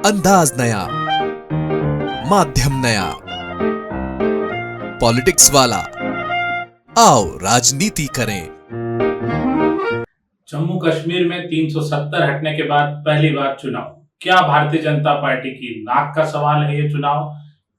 अंदाज नया, माध्यम नया, पॉलिटिक्स वाला, आओ राजनीति करें। जम्मू कश्मीर में 370 हटने के बाद पहली बार चुनाव। क्या भारतीय जनता पार्टी की नाक का सवाल है ये चुनाव?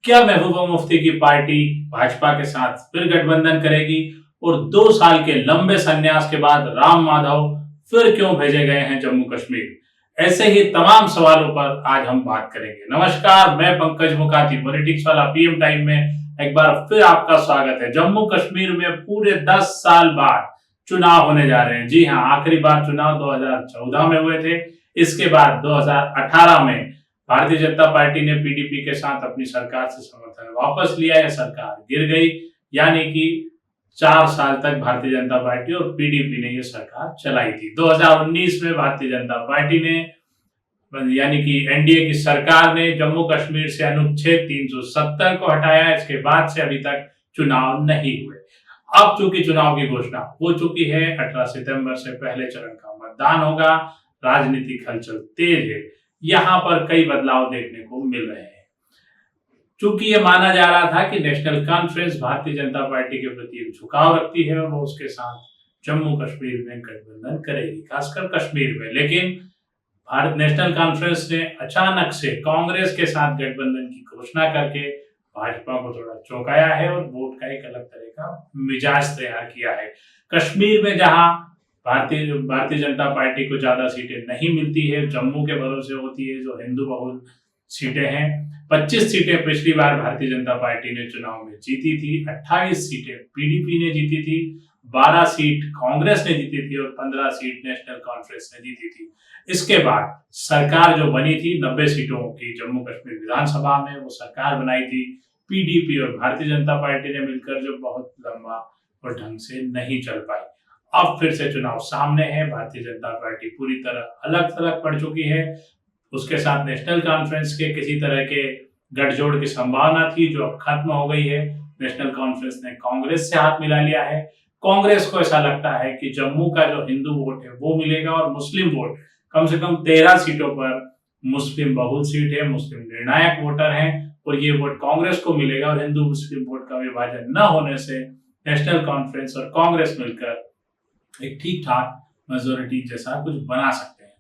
क्या महबूबा मुफ्ती की पार्टी भाजपा के साथ फिर गठबंधन करेगी? और 2 साल के लंबे संन्यास के बाद राम माधव फिर क्यों भेजे गए हैं जम्मू कश्मीर? ऐसे ही तमाम सवालों पर आज हम बात करेंगे। नमस्कार, मैं पंकज मुकाती, पॉलिटिक्स वाला पीएम टाइम में एक बार फिर आपका स्वागत है। जम्मू कश्मीर में पूरे 10 साल बाद चुनाव होने जा रहे हैं। जी हां, आखिरी बार चुनाव 2014 में हुए थे। इसके बाद 2018 में भारतीय जनता पार्टी ने पीडीपी के साथ अपनी सरकार से समर्थन वापस लिया। यह सरकार गिर गई, यानी कि 4 साल तक भारतीय जनता पार्टी और पीडीपी ने यह सरकार चलाई थी। 2019 में भारतीय जनता पार्टी ने यानी कि एनडीए की सरकार ने जम्मू कश्मीर से अनुच्छेद 370 को हटाया। इसके बाद से अभी तक चुनाव नहीं हुए। अब चूंकि चुनाव की घोषणा हो चुकी है, 18 सितंबर से पहले चरण का मतदान होगा, राजनीतिक हलचल तेज है। यहां पर कई बदलाव देखने को मिल रहे हैं। चूंकि ये माना जा रहा था कि national conference Bharatiya Janata party के प्रति एक झुकाव रखती है और वो उसके साथ जम्मू कश्मीर में गठबंधन करेगी, खासकर कश्मीर में। लेकिन भारत नेशनल कॉन्फ्रेंस ने अचानक से कांग्रेस के साथ गठबंधन की घोषणा करके भाजपा को थोड़ा चौंकाया है और वोट का एक अलग तरह का मिजाज तैयार किया है। कश्मीर में जहां भारतीय जनता पार्टी को ज्यादा सीटें नहीं मिलती है, जम्मू के भरोसे होती है जो हिंदू बहुल सीटें हैं। 25 सीटें पिछली बार भारतीय जनता पार्टी ने चुनाव में जीती थी, 28 सीटें पीडीपी ने जीती थी, 12 सीट कांग्रेस ने जीती थी और 15 सीट नेशनल कॉन्फ्रेंस ने जीती थी। इसके बाद सरकार जो बनी थी 90 सीटों की जम्मू कश्मीर विधानसभा में, वो सरकार बनाई थी पीडीपी और भारतीय जनता पार्टी ने मिलकर, जो बहुत लंबा और ढंग से नहीं चल पाई। अब फिर से चुनाव सामने है। भारतीय जनता पार्टी पूरी तरह अलग थलग पड़ चुकी है। उसके साथ नेशनल कॉन्फ्रेंस के किसी तरह के गठजोड़ की संभावना थी, जो अब खत्म हो गई है। नेशनल कॉन्फ्रेंस ने कांग्रेस से हाथ मिला लिया है। कांग्रेस को ऐसा लगता है कि जम्मू का जो हिंदू वोट है वो मिलेगा और मुस्लिम वोट कम से कम 13 सीटों पर मुस्लिम बहुल सीट है, मुस्लिम निर्णायक वोटर हैं और ये वोट कांग्रेस को मिलेगा और हिंदू मुस्लिम वोट का विभाजन न होने से नेशनल कॉन्फ्रेंस और कांग्रेस मिलकर एक ठीक ठाक मेजोरिटी जैसा कुछ बना सकते हैं।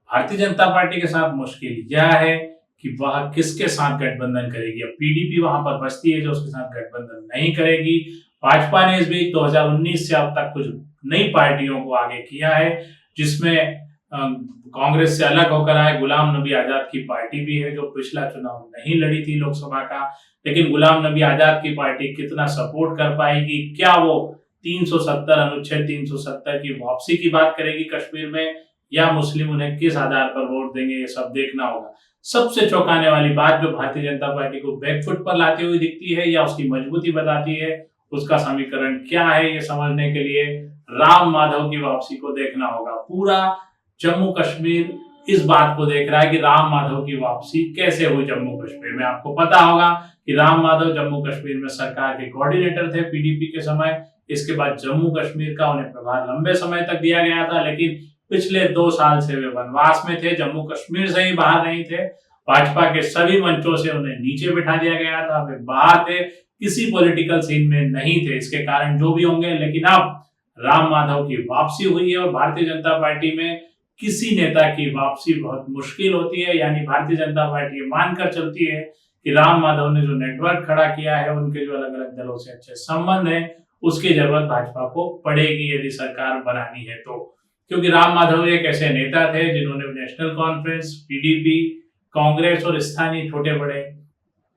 भारतीय जनता पार्टी के साथ मुश्किल यह है कि वह किसके साथ गठबंधन करेगी। अब पीडीपी वहां पर बचती है जो उसके साथ गठबंधन नहीं करेगी। भाजपा ने इस बीच 2019 से अब तक कुछ नई पार्टियों को आगे किया है, जिसमें कांग्रेस से अलग होकर आए गुलाम नबी आजाद की पार्टी भी है, जो पिछला चुनाव नहीं लड़ी थी लोकसभा का। लेकिन गुलाम नबी आजाद की पार्टी कितना सपोर्ट कर पाएगी? क्या वो 370 अनुच्छेद 370 की वापसी की बात करेगी कश्मीर में, या मुस्लिम उन्हें किस आधार पर वोट देंगे, ये सब देखना होगा। सबसे चौंकाने वाली बात जो भारतीय जनता पार्टी को बैकफुट पर लाती हुई दिखती है या उसकी मजबूती बताती है, उसका समीकरण क्या है, ये समझने के लिए राम माधव की वापसी को देखना होगा। पूरा जम्मू कश्मीर इस बात को देख रहा है कि राम माधव की वापसी कैसे हुई जम्मू कश्मीर में। आपको पता होगा कि राम माधव जम्मू कश्मीर में सरकार के कोऑर्डिनेटर थे पीडीपी के समय। इसके बाद जम्मू कश्मीर का उन्हें प्रभार लंबे समय तक दिया गया था, लेकिन पिछले 2 साल से वे वनवास में थे, जम्मू कश्मीर से ही बाहर नहीं थे। भाजपा के सभी मंचों से उन्हें नीचे बिठा दिया गया था, वे बाहर थे, किसी पॉलिटिकल सीन में नहीं थे। इसके कारण जो भी होंगे, लेकिन अब राम माधव की वापसी हुई है और भारतीय जनता पार्टी में किसी नेता की वापसी बहुत मुश्किल होती है। यानी भारतीय जनता पार्टी मानकर चलती है कि राम माधव ने जो नेटवर्क खड़ा किया है, उनके जो अलग अलग दलों से अच्छे संबंध है, उसकी जरूरत भाजपा को पड़ेगी यदि सरकार बनानी है तो। क्योंकि राम माधव एक ऐसे नेता थे जिन्होंने नेशनल कॉन्फ्रेंस, पीडीपी, कांग्रेस और स्थानीय छोटे बड़े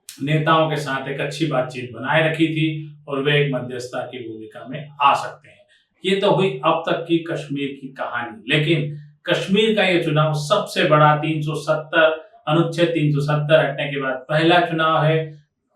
नेताओं के साथ एक अच्छी बातचीत बनाए रखी थी और वे एक मध्यस्थता की भूमिका में आ सकते हैं। ये तो हुई अब तक की कश्मीर की कहानी। लेकिन कश्मीर का ये चुनाव सबसे बड़ा 370 अनुच्छेद 370 हटने के बाद पहला चुनाव है।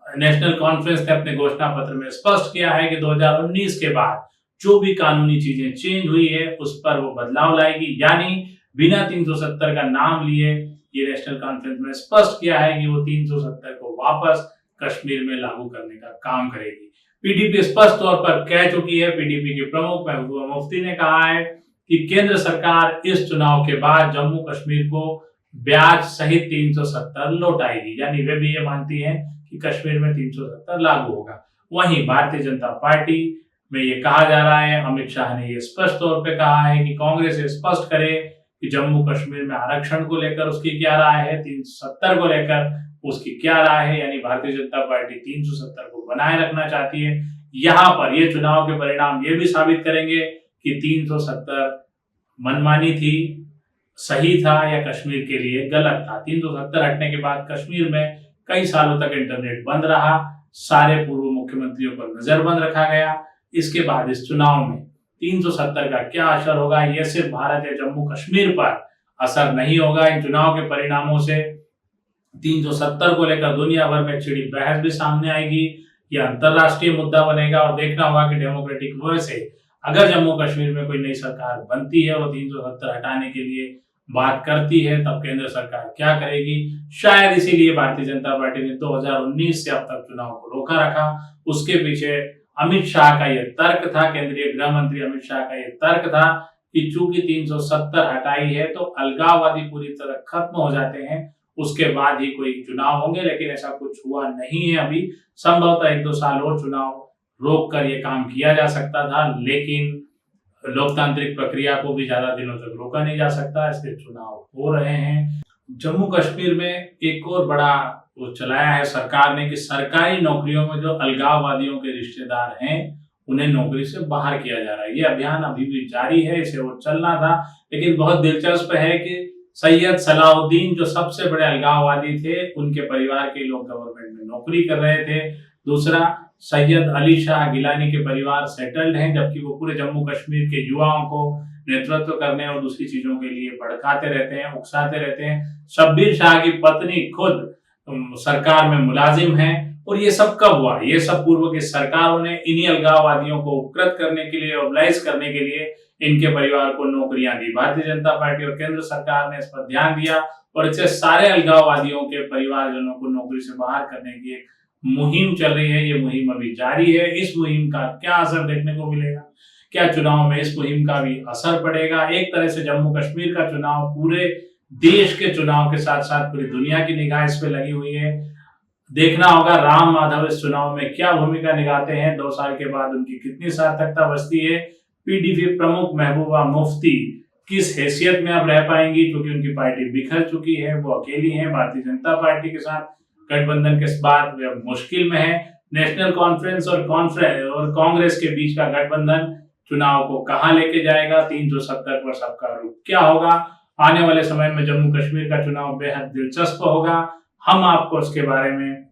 नेशनल कॉन्फ्रेंस ने अपने घोषणा पत्र में स्पष्ट किया है कि 2019 के बाद जो भी कानूनी चीजें चेंज हुई है उस पर वो बदलाव लाएगी। यानी बिना 370 का नाम लिए ये नेशनल कॉन्फ्रेंस में स्पष्ट किया है कि वो 370 को वापस कश्मीर में लागू करने का काम करेगी। पीडीपी स्पष्ट तौर पर कह चुकी है, पीडीपी के प्रमुख महबूबा मुफ्ती ने कहा है कि केंद्र सरकार इस चुनाव के बाद जम्मू कश्मीर को ब्याज सहित 370 लौट आएगी, यानी वे भी ये मानती हैं कि कश्मीर में 370 लागू होगा। वहीं भारतीय जनता पार्टी में ये कहा जा रहा है, अमित शाह ने ये स्पष्ट तौर पे कहा है कि कांग्रेस ये स्पष्ट करे कि जम्मू कश्मीर में आरक्षण को लेकर उसकी क्या राय है, 370 को लेकर उसकी क्या राय है। यानी भारतीय जनता पार्टी 370 को बनाए रखना चाहती है। यहाँ पर ये चुनाव के परिणाम ये भी साबित करेंगे कि 370 मनमानी थी, सही था या कश्मीर के लिए गलत था। 370 हटने के बाद कश्मीर में कई सालों तक इंटरनेट बंद रहा, सारे पूर्व मुख्यमंत्रियों पर नजरबंद रखा गया। इसके बाद इस चुनाव में 370 का क्या असर होगा, यह सिर्फ भारत या जम्मू कश्मीर पर असर नहीं होगा। इन चुनाव के परिणामों से 370 को लेकर दुनिया भर में छिड़ी बहस भी सामने आएगी। यह अंतरराष्ट्रीय मुद्दा बनेगा और देखना होगा कि डेमोक्रेटिक वे से अगर जम्मू कश्मीर में कोई नई सरकार बनती है और 370 हटाने के लिए बात करती है, तब केंद्र सरकार क्या करेगी। शायद इसीलिए भारतीय जनता पार्टी ने 2019 से अब तक चुनाव को रोका रखा। उसके पीछे अमित शाह का यह तर्क था, केंद्रीय गृह मंत्री अमित शाह का यह तर्क था कि चूंकि 370 हटाई है तो अलगाववादी पूरी तरह खत्म हो जाते हैं, उसके बाद ही कोई चुनाव होंगे। लेकिन ऐसा कुछ हुआ नहीं है। अभी संभवतः 1-2 साल और चुनाव रोक कर ये काम किया जा सकता था, लेकिन लोकतांत्रिक प्रक्रिया को भी ज्यादा दिनों तक रोका नहीं जा सकता, इसलिए चुनाव हो रहे हैं। जम्मू कश्मीर में एक और बड़ा वो चलाया है सरकार ने कि सरकारी नौकरियों में जो अलगाववादियों के रिश्तेदार हैं उन्हें नौकरी से बाहर किया जा रहा है। ये अभियान अभी भी जारी है, इसे और चलना था। लेकिन बहुत दिलचस्प है कि सैयद सलाउद्दीन जो सबसे बड़े अलगाववादी थे, उनके परिवार के लोग गवर्नमेंट में नौकरी कर रहे थे। दूसरा, सैयद अली शाह गिलानी के परिवार सेटल्ड हैं, जबकि वो पूरे जम्मू कश्मीर के युवाओं को नेतृत्व करने और दूसरी चीजों के लिए भड़काते रहते हैं, उकसाते रहते हैं। शब्बीर शाह की पत्नी खुद सरकार में मुलाजिम है। और ये सब कब हुआ? ये सब पूर्व की सरकारों ने इन्हीं अलगाववादियों को उपकृत करने के लिए, मोबिलाइज करने के लिए इनके परिवार को नौकरियां दी। भारतीय जनता पार्टी और केंद्र सरकार ने इस पर ध्यान दिया और इससे सारे अलगाववादियों के परिवारजनों को नौकरी से बाहर करने की एक मुहिम चल रही है। ये मुहिम अभी जारी है। इस मुहिम का क्या असर देखने को मिलेगा, क्या चुनाव में इस मुहिम का भी असर पड़ेगा? एक तरह से जम्मू कश्मीर का चुनाव पूरे देश के चुनाव के साथ साथ पूरी दुनिया की निगाह इस पे लगी हुई है। देखना होगा राम माधव इस चुनाव में क्या भूमिका निभाते हैं, 2 साल के बाद उनकी कितनी सार्थकता बचती है। पीडीपी प्रमुख महबूबा मुफ्ती किस हैसियत में अब रह पाएंगी, क्योंकि उनकी पार्टी बिखर चुकी है, वो अकेली है। भारतीय जनता पार्टी के साथ गठबंधन के बाद वे अब मुश्किल में है। नेशनल कॉन्फ्रेंस और कांग्रेस के बीच का गठबंधन चुनाव को कहां लेके जाएगा, 370 पर सबका रुख क्या होगा। आने वाले समय में जम्मू कश्मीर का चुनाव बेहद दिलचस्प होगा। हम आपको इसके बारे में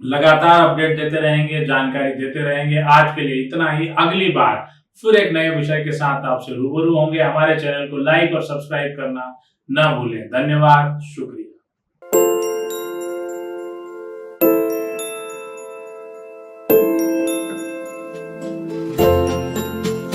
लगातार अपडेट देते रहेंगे, जानकारी देते रहेंगे। आज के लिए इतना ही। अगली बार फिर एक नए विषय के साथ आपसे रूबरू होंगे। हमारे चैनल को लाइक और सब्सक्राइब करना न भूलें। धन्यवाद, शुक्रिया।